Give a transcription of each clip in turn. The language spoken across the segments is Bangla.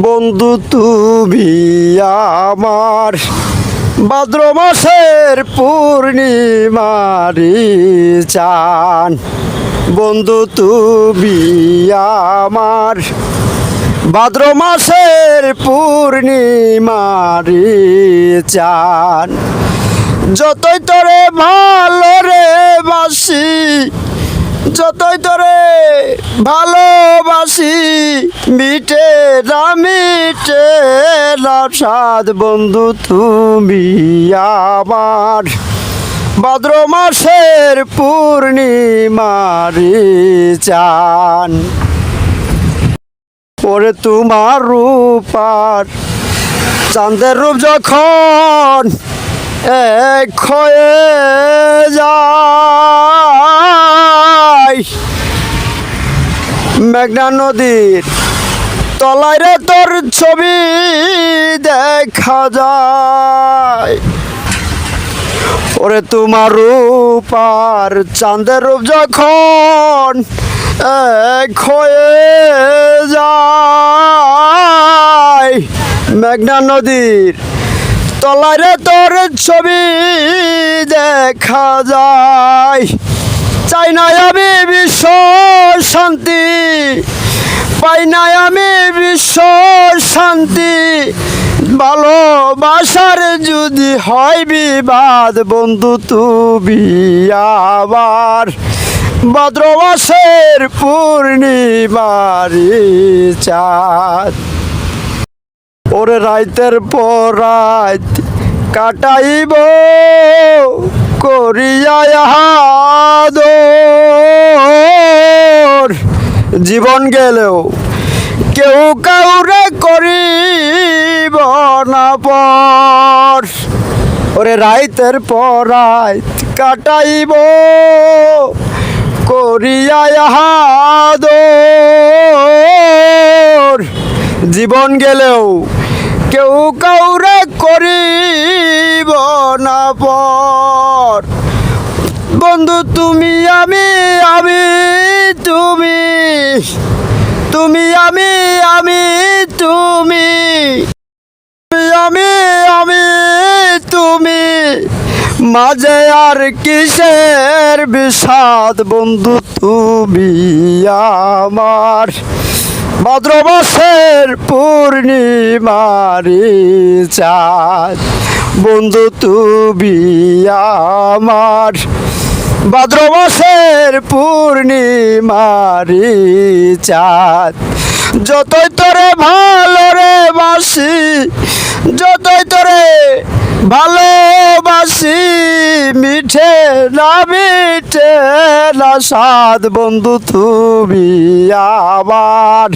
বন্ধু তুমি আমার ভাদ্র মাসের পূর্ণিমারি চান। বন্ধু তুমি আমার ভাদ্র মাসের পূর্ণিমারি চান। যতই তোরে ভালো রে বাসি, যতই তোরে ভালোবাসি, মিটে না মিটে না সাদ। বন্ধু তুমি আমার ভাদ্র মাসের পূর্ণিমারি চান। ওরে তোমার রূপার চাঁদের রূপ যখন এক হয়ে যায়, মেঘনা নদীর তলায় রে তোর ছবি দেখা যায়। ওরে তোমার রূপ আর চাঁদের রূপ যখন এক হয়ে যায়, মেঘনা নদীর তলায় রে তোর ছবি দেখা যায়। চাই না আমি বিশ্ব শান্তি, পাই না আমি বিশ্ব শান্তি, ভালোবাসার যদি হয় বিবাদ। বন্ধু তুমি আমার ভাদ্র মাসের পূর্ণিমারি চাঁদ। ওরে রাইতের পর রাত কাটাইব করিয়া আদর, জীবন গেলেও কেউ কাউরে করিব না পর। ওরে রাইতের পর রাত কাটাইব করিয়া আদর, জীবন গেলেও কেউ কাউরে করিব না পর। বন্ধু তুমি আমি তুমি, তুমি আমি তুমি, আমি তুমি, মাঝে আর কিসের বিষাদ। বন্ধু তুমি আমার ভাদ্র মাসের পূর্ণিমারি চাঁদ। বন্ধু তুমি আমার ভাদ্র মাসের পূর্ণিমারি চাঁদ। যতই তোরে ভালো রে বাসি, যতই তোরে ভালোবাসি, মিঠে না সাদ। বন্ধু তুমি আমার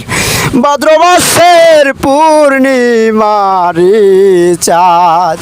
ভাদ্র মাসের পূর্ণিমারি চাঁদ।